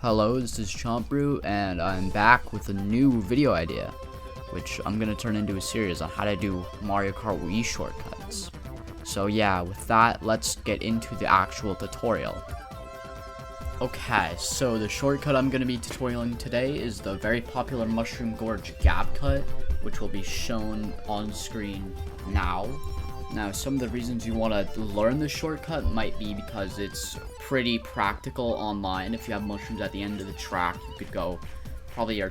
Hello, this is Chompbrew, and I'm back with a new video idea, which I'm going to turn into a series on how to do Mario Kart Wii shortcuts. So yeah, with that, let's get into the actual tutorial. Okay, so the shortcut I'm going to be tutorialing today is the very popular Mushroom Gorge Gap Cut, which will be shown on screen now. Now, some of the reasons you want to learn the shortcut might be because it's pretty practical online. If you have mushrooms at the end of the track, you could go probably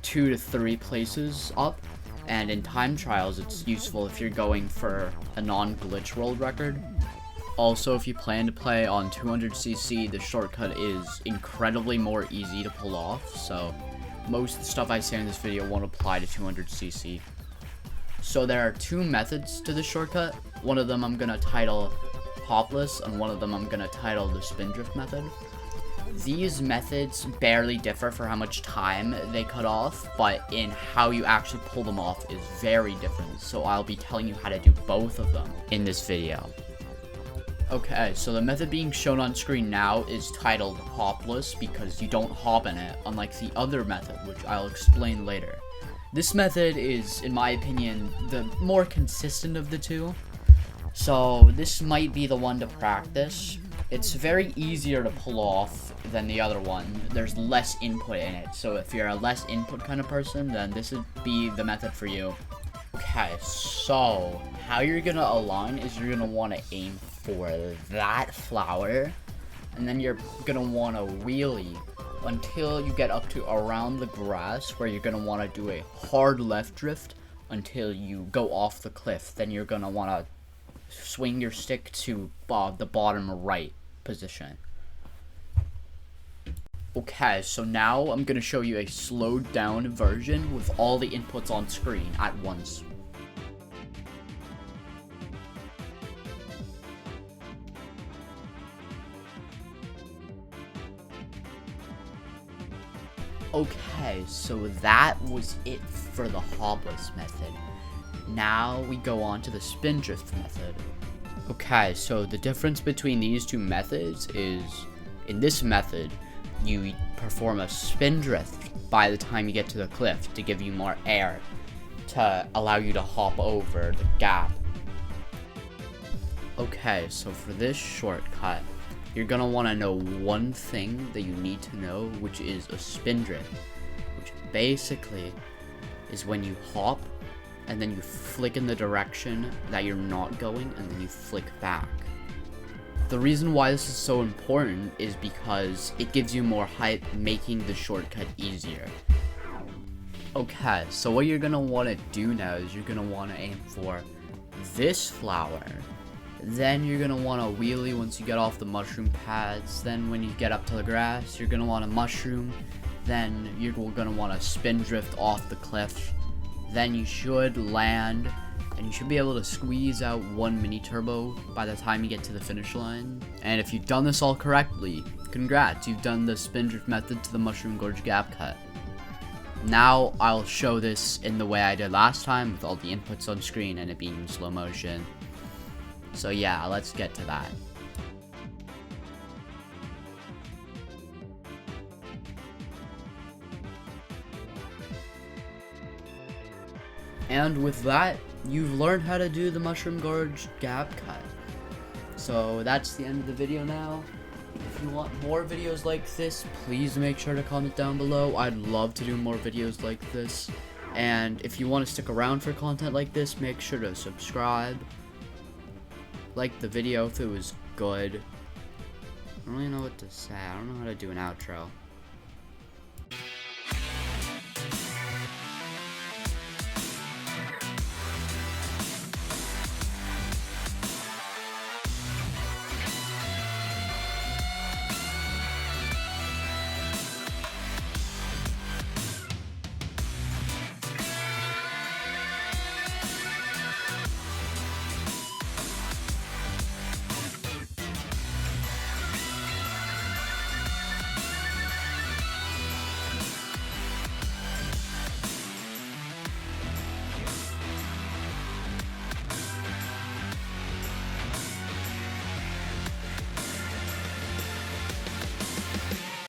2 to 3 places up. And in time trials, it's useful if you're going for a non-glitch world record. Also, if you plan to play on 200cc, the shortcut is incredibly more easy to pull off. So most of the stuff I say in this video won't apply to 200cc. So there are 2 methods to the shortcut. One of them I'm going to title Hopless, and one of them I'm going to title the Spin Drift method. These methods barely differ for how much time they cut off, but in how you actually pull them off is very different. So I'll be telling you how to do both of them in this video. Okay, so the method being shown on screen now is titled Hopless because you don't hop in it, unlike the other method, which I'll explain later. This method is, in my opinion, the more consistent of the 2. So this might be the one to practice. It's very easier to pull off than the other one. There's less input in it. So if you're a less input kind of person, then this would be the method for you. Okay, so how you're gonna align is you're gonna want to aim for that flower, and then you're gonna want to wheelie until you get up to around the grass, where you're going to want to do a hard left drift until you go off the cliff. Then you're going to want to swing your stick to the bottom right position. Okay, so now I'm going to show you a slowed down version with all the inputs on screen at once. Okay, so that was it for the Hopless method. Now we go on to the Spin Drift method. Okay, so the difference between these 2 methods is, in this method, you perform a spin drift by the time you get to the cliff to give you more air, to allow you to hop over the gap. Okay, so for this shortcut, you're going to want to know one thing that you need to know, which is a spin drift, which basically is when you hop and then you flick in the direction that you're not going and then you flick back. The reason why this is so important is because it gives you more height, making the shortcut easier. Okay, so what you're going to want to do now is you're going to want to aim for this flower. Then you're going to want to wheelie once you get off the mushroom pads. Then when you get up to the grass, you're going to want to mushroom. Then you're going to want to spin drift off the cliff. Then you should land, and you should be able to squeeze out 1 mini turbo by the time you get to the finish line. And if you've done this all correctly, congrats, you've done the spin drift method to the Mushroom Gorge Gap Cut. Now I'll show this in the way I did last time, with all the inputs on screen and it being in slow motion. So yeah, let's get to that. And with that, you've learned how to do the Mushroom Gorge Gap Cut. So that's the end of the video now. If you want more videos like this, please make sure to comment down below. I'd love to do more videos like this. And if you want to stick around for content like this, make sure to subscribe. Like the video if it was good. I don't really know what to say. I don't know how to do an outro.